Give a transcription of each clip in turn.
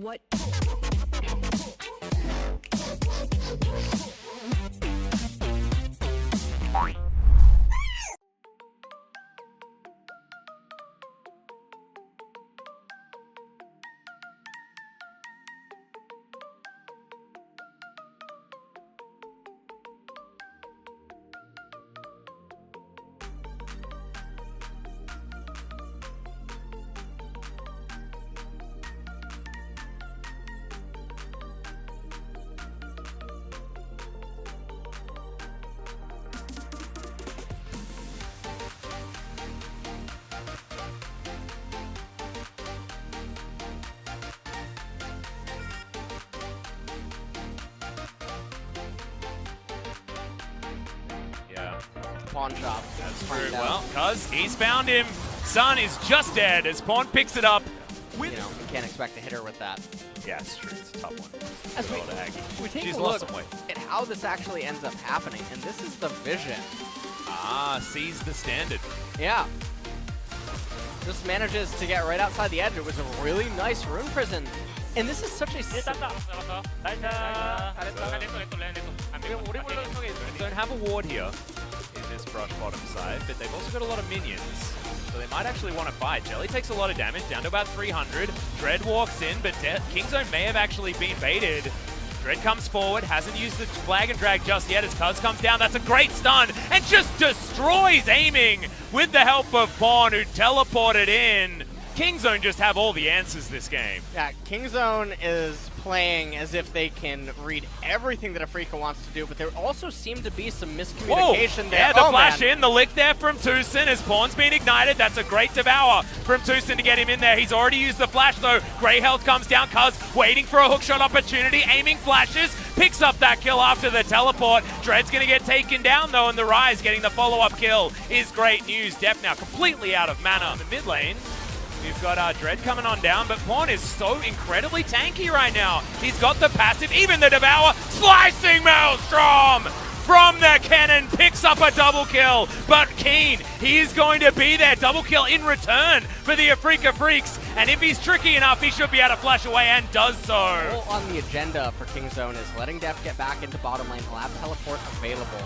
What? Pawn shop. That's true. Well, cuz he's found him. Sun is just dead as Pawn picks it up. You know, you can't expect a hitter with that. Yeah, it's true. It's a tough one. As we take She's a lost look some weight. at how this actually ends up happening, and this is the vision. Ah, sees the standard. Yeah. Just manages to get right outside the edge. It was a really nice rune prison. And this is such a... Don't have a ward here in this brush bottom side, but they've also got a lot of minions. So they might actually want to fight. Jelly takes a lot of damage, down to about 300. Dread walks in, but Kingzone may have actually been baited. Dread comes forward, hasn't used the flag and drag just yet as Cuz comes down. That's a great stun, and just destroys aiming with the help of Pawn, who teleported in. Kingzone just have all the answers this game. Yeah, Kingzone is playing as if they can read everything that Afrika wants to do, but there also seem to be some miscommunication there. Yeah, the flash in, the lick there from Tucson as Pawn's been ignited. That's a great devour from Tucson to get him in there. He's already used the flash though. Grey health comes down, Cuz waiting for a hookshot opportunity, aiming flashes, picks up that kill after the teleport. Dread's gonna get taken down though, and the Rise getting the follow-up kill is great news. Def now completely out of mana in the mid lane. We've got Dread coming on down, but Pawn is so incredibly tanky right now. He's got the passive, even the Devour, slicing Maelstrom from the cannon, picks up a double kill. But Kiin, he is going to be there. Double kill in return for the Afrika Freaks. And if he's tricky enough, he should be able to flash away and does so. All on the agenda for Kingzone is letting Def get back into bottom lane. He'll have teleport available.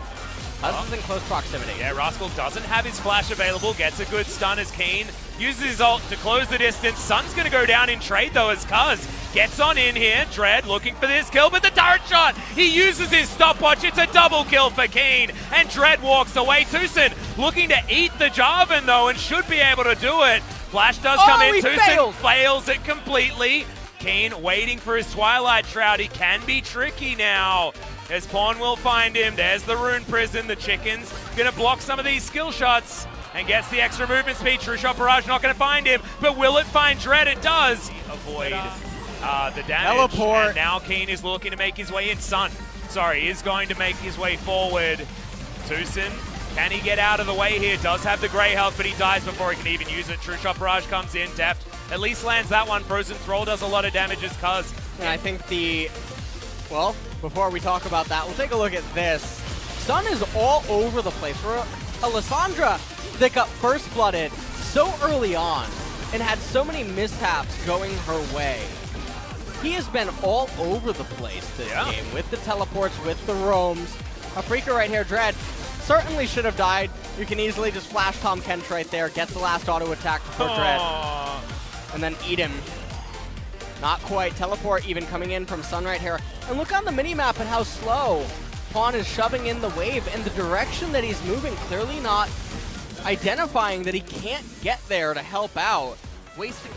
Cuz is in close proximity. Yeah, Rascal doesn't have his flash available, gets a good stun as Kiin uses his ult to close the distance. Sun's going to go down in trade though as Cuz gets on in here. Dread looking for this kill, but the turret shot, he uses his stopwatch. It's a double kill for Kiin, and Dread walks away. Tucson looking to eat the Jarvan though, and should be able to do it. Flash does come in, Tucson fails it completely. Kiin waiting for his Twilight Shroud. He can be tricky now, as Pawn will find him. There's the Rune Prison. The Chicken's gonna block some of these skill shots and gets the extra movement speed. True Shot Barrage not gonna find him, but will it find Dread? It does. Avoid the damage. Teleport. And now Kiin is looking to make his way in. Sun, sorry, is going to make his way forward. Tucson, can he get out of the way here? Does have the Grey health, but he dies before he can even use it. True Shot Barrage comes in. Deft at least lands that one. Frozen Thrall does a lot of damage as Cuz. And I think well, before we talk about that, we'll take a look at this. Sun is all over the place. For a Lissandra that got first blooded so early on and had so many mishaps going her way, he has been all over the place this game with the teleports, with the roams. Afrika right here, Dread, certainly should have died. You can easily just flash Tom Kench right there, get the last auto attack before Dread, and then eat him. Not quite. Teleport even coming in from Sun right here. And look on the minimap and how slow Pawn is shoving in the wave and the direction that he's moving, clearly not identifying that he can't get there to help out. Wasting.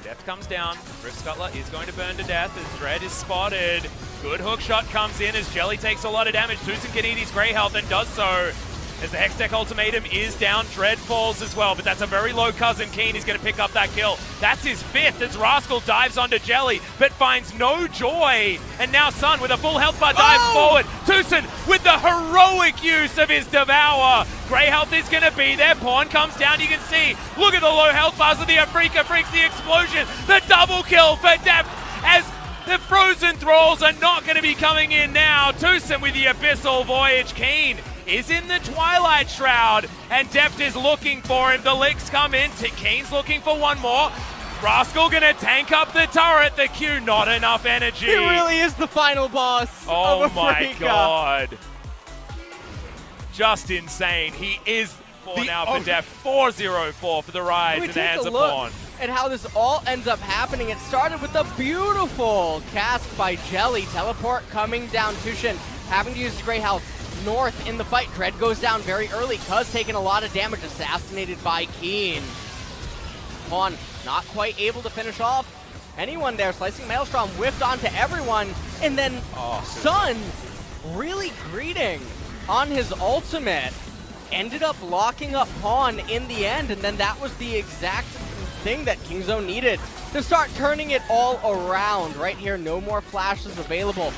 Deft comes down. Rift Scuttler is going to burn to death as Dread is spotted. Good hook shot comes in as Jelly takes a lot of damage. Tucson can eat his Grey health and does so. As the Hextech Ultimatum is down, Dread falls as well, but that's a very low cousin. Kiin is going to pick up that kill. That's his fifth as Rascal dives onto Jelly, but finds no joy. And now Sun with a full health bar dives forward. Tucson with the heroic use of his Devour. Grey health is going to be there. Pawn comes down, you can see. Look at the low health bars of the Afrika Freaks, the explosion. The double kill for Deft as the Frozen Thralls are not going to be coming in now. Tucson with the Abyssal Voyage. Kiin is in the Twilight Shroud, and Deft is looking for him. The licks come in. Kiin's looking for one more. Rascal gonna tank up the turret. The Q, not enough energy. He really is the final boss. Oh of my Afrika. god. Just insane. He is now for death. 404 for the Rise in the hands of Pawn. And how this all ends up happening. It started with a beautiful cast by Jelly. Teleport coming down. Tushin having to use Grey Health north in the fight. Dread goes down very early. Cuz taking a lot of damage. Assassinated by Kiin. Pawn not quite able to finish off anyone there. Slicing Maelstrom whiffed onto everyone. And then Sun really greeting on his ultimate. Ended up locking up Pawn in the end. And then that was the exact thing that Kingzone needed to start turning it all around. Right here, no more flashes available.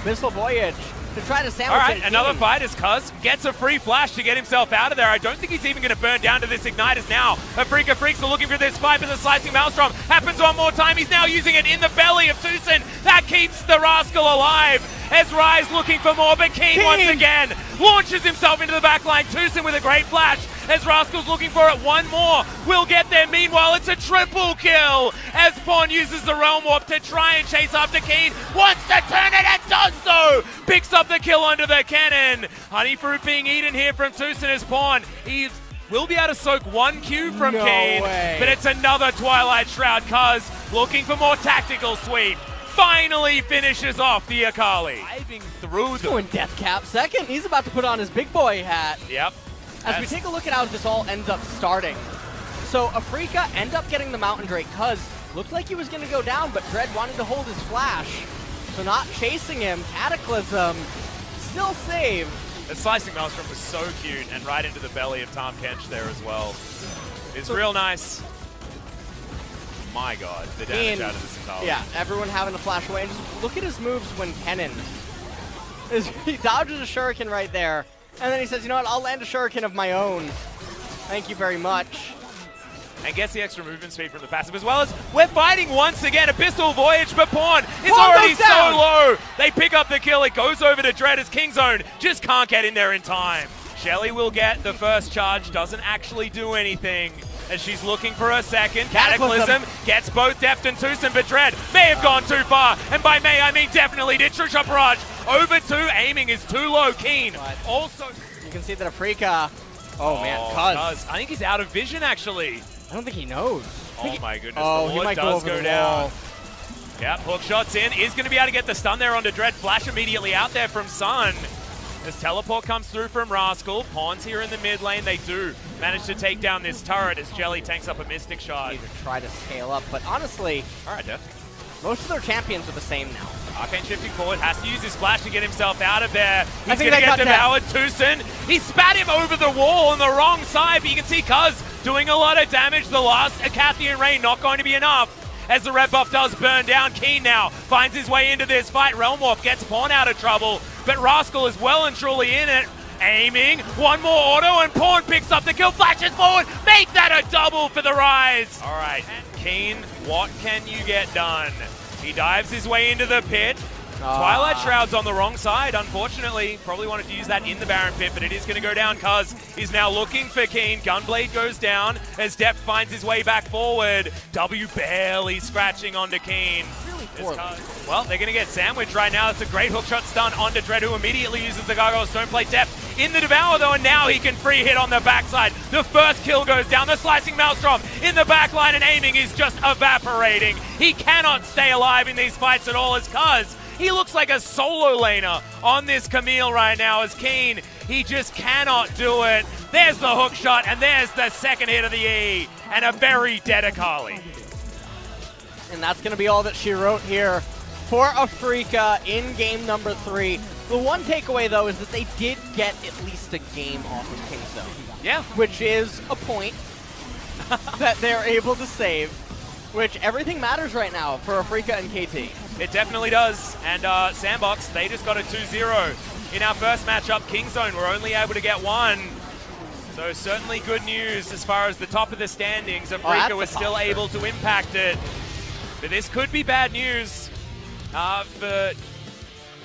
Missile Voyage to try to sandwich. All right, another fight as Cuz gets a free flash to get himself out of there. I don't think he's even going to burn down to this Igniters now. Afrika Freaks are looking for this fight, but the Slicing Maelstrom happens one more time. He's now using it in the belly of Tucson. That keeps the Rascal alive. As Rise looking for more, but Kiin once again launches himself into the backline. Tucson with a great flash. As Rascal's looking for it, one more will get there. Meanwhile, it's a triple kill as Pawn uses the Realm Warp to try and chase after Kiin. Wants to turn it and does so! Picks up the kill under the cannon. Honey fruit being eaten here from Tucson as Pawn. He will be able to soak one Q from Kiin, but it's another Twilight Shroud. Cuz looking for more tactical sweep. Finally finishes off the Akali. Diving through the... Going Death Cap second. He's about to put on his big boy hat. Yep. As we take a look at how this all ends up starting. So Afrika end up getting the Mountain Drake. Cuz looked like he was going to go down, but Dread wanted to hold his flash. So not chasing him. Cataclysm still saved. The Slicing Maelstrom was so cute and right into the belly of Tahm Kench there as well. It's real nice. My god, the damage out of this Akali. Yeah, everyone having to flash away. And just look at his moves when Kennen he dodges a shuriken right there. And then he says, you know what, I'll land a shuriken of my own. Thank you very much. And gets the extra movement speed from the passive, as well as we're fighting once again. Abyssal Voyage, but Pawn is already so low. They pick up the kill. It goes over to Dread as Kingzone just can't get in there in time. Shelly will get the first charge, doesn't actually do anything as she's looking for her second. Cataclysm gets both Deft and Tucson, but Dread may have gone too far. And by may, I mean definitely did. True Shot Barrage over two. Aiming is too low. Kiin also... You can see that Afrika... Oh man, Cuz. I think he's out of vision, actually. I don't think he knows. Oh my goodness, oh, the Lord does go down. Yeah, hook shots in. Is going to be able to get the stun there onto Dread. Flash immediately out there from Sun. As teleport comes through from Rascal. Pawn's here in the mid lane. They do manage to take down this turret as Jelly tanks up a Mystic Shard. Need to try to scale up, but honestly, alright, Def. Most of their champions are the same now. Arcane shifting forward, has to use his flash to get himself out of there. He's going to get devoured. Tucson, he spat him over the wall on the wrong side, but you can see Cuz doing a lot of damage. The last Acathian Rain not going to be enough. As the red buff does burn down, Kiin now finds his way into this fight. Realm Warp gets Pawn out of trouble, but Rascal is well and truly in it. Aiming, one more auto, and Pawn picks up the kill, flashes forward, make that a double for the Rise. All right, Kiin, what can you get done? He dives his way into the pit. Twilight Shroud's on the wrong side, unfortunately. Probably wanted to use that in the Baron pit, but it is going to go down. Cuz is now looking for Kiin. Gunblade goes down as Deft finds his way back forward. W barely scratching onto Kiin. Really poorly. Well, they're going to get sandwiched right now. It's a great hookshot stun onto Dread, who immediately uses the Gargoyle Stoneplate. Deft in the Devour, though, and now he can free hit on the backside. The first kill goes down. The Slicing Maelstrom in the backline, and aiming is just evaporating. He cannot stay alive in these fights at all as Cuz. He looks like a solo laner on this Camille right now as Kiin. He just cannot do it. There's the hook shot, and there's the second hit of the E, and a very dead Akali. And that's going to be all that she wrote here for Afrika in game number 3. The one takeaway, though, is that they did get at least a game off of Kingzone. Yeah. Which is a point that they're able to save, which everything matters right now for Afrika and KT. It definitely does. And Sandbox, they just got a 2-0 in our first matchup. Kingzone were only able to get one. So certainly good news as far as the top of the standings. Afrika was still able to impact it. But this could be bad news for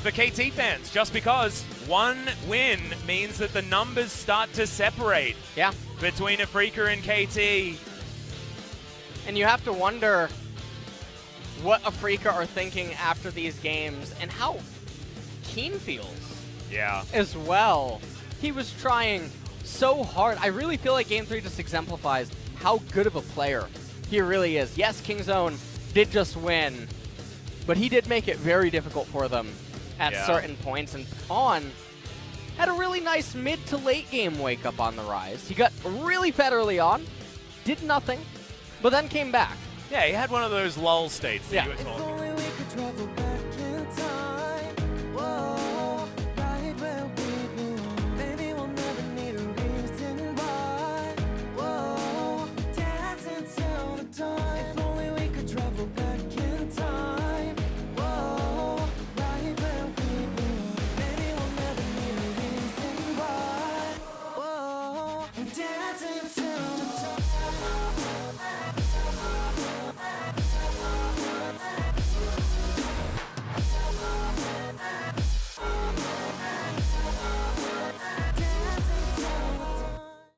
KT fans, just because one win means that the numbers start to separate between Afrika and KT. And you have to wonder what Afrika are thinking after these games and how Kiin feels. Yeah. As well. He was trying so hard. I really feel like Game 3 just exemplifies how good of a player he really is. Yes, Kingzone did just win, but he did make it very difficult for them at certain points. And Pawn had a really nice mid to late game wake up on the rise. He got really fed early on, did nothing, but then came back. Yeah, he had one of those lull states that Yeah. you were talking about.